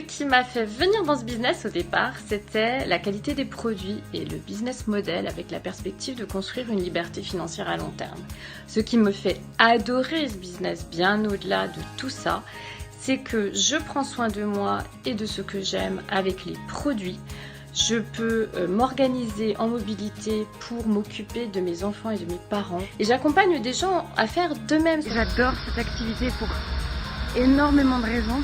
qui m'a fait venir dans ce business au départ, c'était la qualité des produits et le business model avec la perspective de construire une liberté financière à long terme. Ce qui me fait adorer ce business, bien au-delà de tout ça, c'est que je prends soin de moi et de ce que j'aime avec les produits. Je peux m'organiser en mobilité pour m'occuper de mes enfants et de mes parents. Et j'accompagne des gens à faire de même. J'adore cette activité pour énormément de raisons.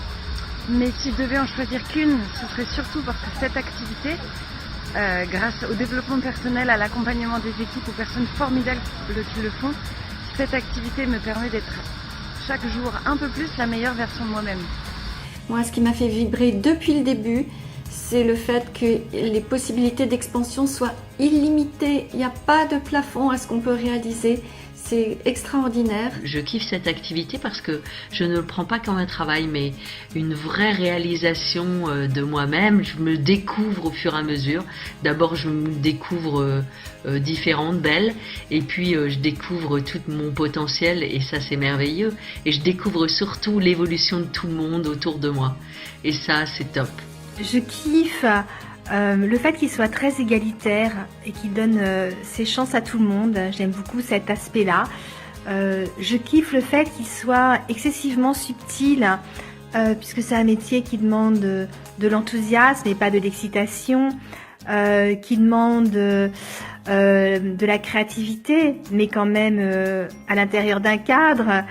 Mais si je devais en choisir qu'une, ce serait surtout parce que cette activité, grâce au développement personnel, à l'accompagnement des équipes, aux personnes formidables qui le font, cette activité me permet d'être chaque jour un peu plus la meilleure version de moi-même. Moi, ce qui m'a fait vibrer depuis le début, c'est le fait que les possibilités d'expansion soient illimitées. Il n'y a pas de plafond à ce qu'on peut réaliser. C'est extraordinaire. Je kiffe cette activité parce que je ne le prends pas comme un travail, mais une vraie réalisation de moi-même. Je me découvre au fur et à mesure. D'abord, je me découvre différente, belle, et puis je découvre tout mon potentiel, et ça, c'est merveilleux. Et je découvre surtout l'évolution de tout le monde autour de moi. Et ça, c'est top. Je kiffe le fait qu'il soit très égalitaire et qu'il donne ses chances à tout le monde. J'aime beaucoup cet aspect-là. Je kiffe le fait qu'il soit excessivement subtil, puisque c'est un métier qui demande de l'enthousiasme et pas de l'excitation, qui demande de la créativité, mais quand même à l'intérieur d'un cadre,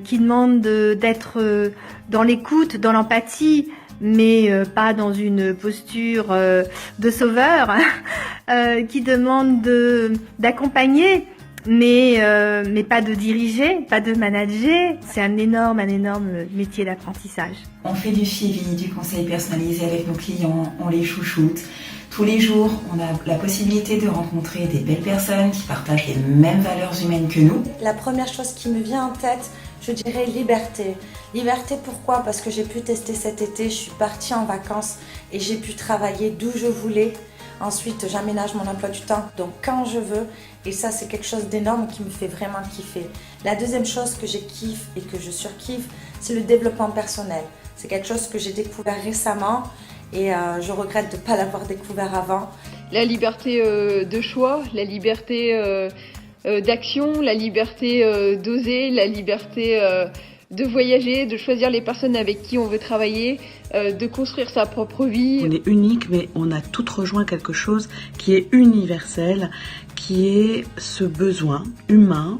qui demande d'être dans l'écoute, dans l'empathie, mais pas dans une posture de sauveur, qui demande d'accompagner, mais pas de diriger, pas de manager. C'est un énorme métier d'apprentissage. On fait du suivi, du conseil personnalisé avec nos clients, on les chouchoute. Tous les jours, on a la possibilité de rencontrer des belles personnes qui partagent les mêmes valeurs humaines que nous. La première chose qui me vient en tête, je dirais liberté. Liberté, pourquoi ? Parce que j'ai pu tester cet été, je suis partie en vacances et j'ai pu travailler d'où je voulais. Ensuite, j'aménage mon emploi du temps, donc quand je veux. Et ça, c'est quelque chose d'énorme qui me fait vraiment kiffer. La deuxième chose que je kiffe et que je surkiffe, c'est le développement personnel. C'est quelque chose que j'ai découvert récemment et je regrette de ne pas l'avoir découvert avant. La liberté de choix, la liberté d'action, la liberté d'oser, la liberté de voyager, de choisir les personnes avec qui on veut travailler, de construire sa propre vie. On est unique, mais on a toutes rejoint quelque chose qui est universel, qui est ce besoin humain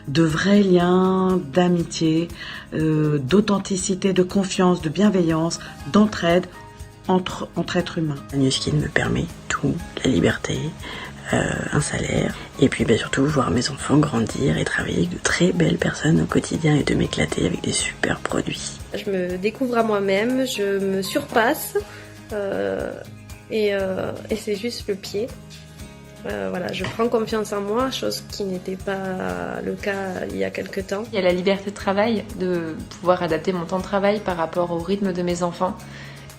de vrais liens, d'amitié, d'authenticité, de confiance, de bienveillance, d'entraide entre êtres humains. Nu Skin me permet tout, la liberté, un salaire, et puis surtout voir mes enfants grandir et travailler avec de très belles personnes au quotidien et de m'éclater avec des super produits. Je me découvre à moi-même, je me surpasse et c'est juste le pied. Voilà, je prends confiance en moi, chose qui n'était pas le cas il y a quelques temps. Il y a la liberté de travail, de pouvoir adapter mon temps de travail par rapport au rythme de mes enfants,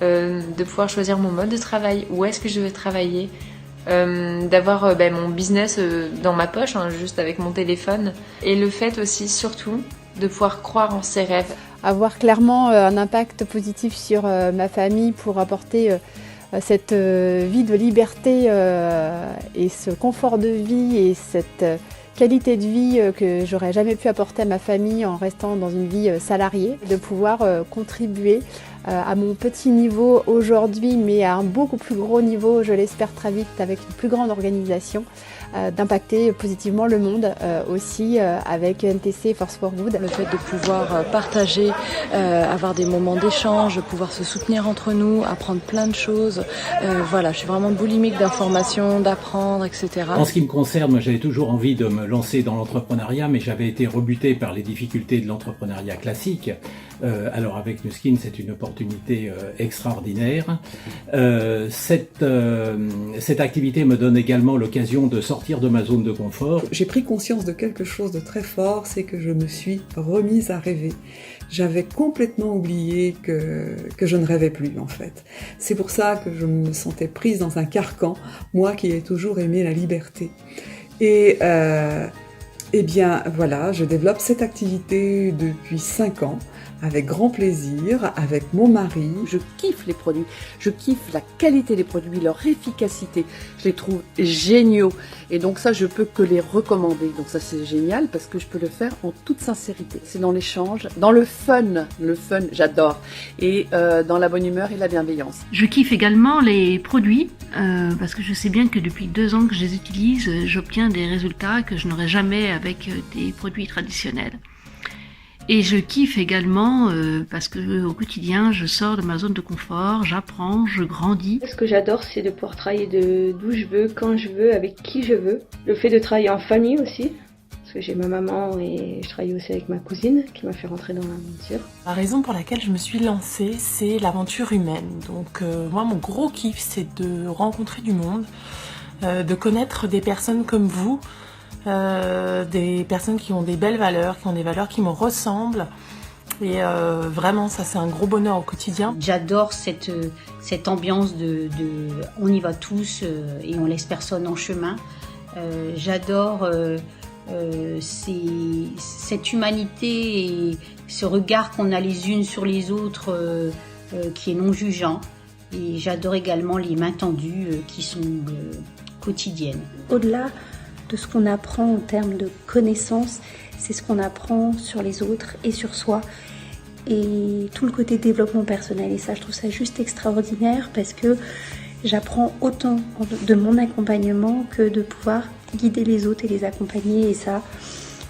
de pouvoir choisir mon mode de travail, où est-ce que je vais travailler, d'avoir mon business dans ma poche, juste avec mon téléphone, et le fait aussi surtout de pouvoir croire en ses rêves. Avoir clairement un impact positif sur ma famille pour apporter cette vie de liberté et ce confort de vie et cette qualité de vie que j'aurais jamais pu apporter à ma famille en restant dans une vie salariée, de pouvoir contribuer à mon petit niveau aujourd'hui, mais à un beaucoup plus gros niveau, je l'espère très vite, avec une plus grande organisation, d'impacter positivement le monde aussi avec NTC Force for Good. Le fait de pouvoir partager, avoir des moments d'échange, pouvoir se soutenir entre nous, apprendre plein de choses. Voilà, je suis vraiment boulimique d'informations, d'apprendre, etc. En ce qui me concerne, moi j'avais toujours envie de me lancer dans l'entrepreneuriat, mais j'avais été rebuté par les difficultés de l'entrepreneuriat classique. Alors avec Nu Skin, c'est une opportunité extraordinaire. Cette activité me donne également l'occasion de sortir de ma zone de confort. J'ai pris conscience de quelque chose de très fort, c'est que je me suis remise à rêver. J'avais complètement oublié que je ne rêvais plus en fait. C'est pour ça que je me sentais prise dans un carcan, moi qui ai toujours aimé la liberté. Et Eh bien voilà, je développe cette activité depuis 5 ans, avec grand plaisir, avec mon mari. Je kiffe les produits, je kiffe la qualité des produits, leur efficacité, je les trouve géniaux. Et donc ça, je peux que les recommander. Donc ça, c'est génial parce que je peux le faire en toute sincérité. C'est dans l'échange, dans le fun, j'adore. Et dans la bonne humeur et la bienveillance. Je kiffe également les produits parce que je sais bien que depuis 2 ans que je les utilise, j'obtiens des résultats que je n'aurais jamais avec des produits traditionnels. Et je kiffe également parce que au quotidien, je sors de ma zone de confort, j'apprends, je grandis. Ce que j'adore, c'est de pouvoir travailler d'où je veux, quand je veux, avec qui je veux. Le fait de travailler en famille aussi, parce que j'ai ma maman et je travaille aussi avec ma cousine qui m'a fait rentrer dans l'aventure. La raison pour laquelle je me suis lancée, c'est l'aventure humaine. Donc moi, mon gros kiff, c'est de rencontrer du monde, de connaître des personnes comme vous, des personnes qui ont des belles valeurs, qui ont des valeurs qui me ressemblent. Et vraiment, ça, c'est un gros bonheur au quotidien. J'adore cette ambiance de on y va tous et on laisse personne en chemin. J'adore cette humanité et ce regard qu'on a les unes sur les autres qui est non jugeant. Et j'adore également les mains tendues qui sont quotidiennes. Au-delà de ce qu'on apprend en termes de connaissances, c'est ce qu'on apprend sur les autres et sur soi. Et tout le côté développement personnel. Et ça, je trouve ça juste extraordinaire parce que j'apprends autant de mon accompagnement que de pouvoir guider les autres et les accompagner. Et ça,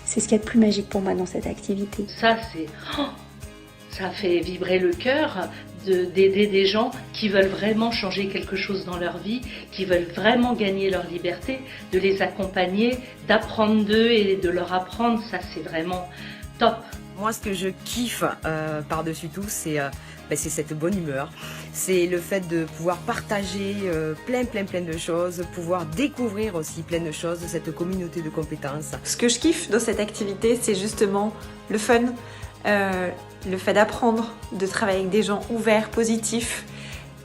c'est ce qu'il y a de plus magique pour moi dans cette activité. Ça, ça fait vibrer le cœur d'aider des gens qui veulent vraiment changer quelque chose dans leur vie, qui veulent vraiment gagner leur liberté, de les accompagner, d'apprendre d'eux et de leur apprendre, ça c'est vraiment top. Moi, ce que je kiffe par-dessus tout, c'est cette bonne humeur. C'est le fait de pouvoir partager plein de choses, pouvoir découvrir aussi plein de choses de cette communauté de compétences. Ce que je kiffe dans cette activité, c'est justement le fun, le fait d'apprendre, de travailler avec des gens ouverts, positifs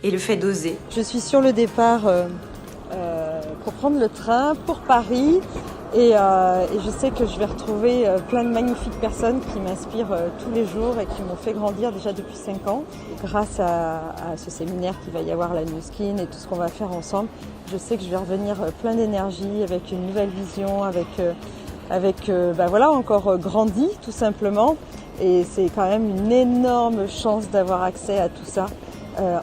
et le fait d'oser. Je suis sur le départ pour prendre le train pour Paris. Et je sais que je vais retrouver plein de magnifiques personnes qui m'inspirent tous les jours et qui m'ont fait grandir déjà depuis 5 ans. Grâce à ce séminaire qu'il va y avoir, la New Skin et tout ce qu'on va faire ensemble, je sais que je vais revenir plein d'énergie, avec une nouvelle vision, encore grandi tout simplement. Et c'est quand même une énorme chance d'avoir accès à tout ça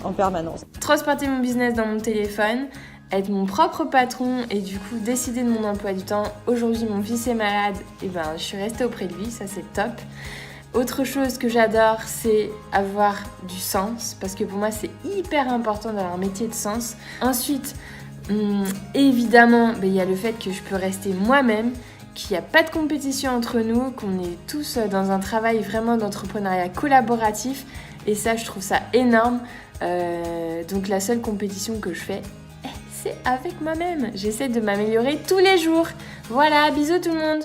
en permanence. Transporter mon business dans mon téléphone, être mon propre patron et du coup décider de mon emploi du temps. Aujourd'hui mon fils est malade, et je suis restée auprès de lui, ça c'est top. Autre chose que j'adore, c'est avoir du sens, parce que pour moi c'est hyper important d'avoir un métier de sens. Ensuite, évidemment, il y a le fait que je peux rester moi-même, qu'il n'y a pas de compétition entre nous, qu'on est tous dans un travail vraiment d'entrepreneuriat collaboratif, et ça je trouve ça énorme. Donc la seule compétition que je fais, c'est avec moi-même. J'essaie de m'améliorer tous les jours. Voilà, bisous tout le monde.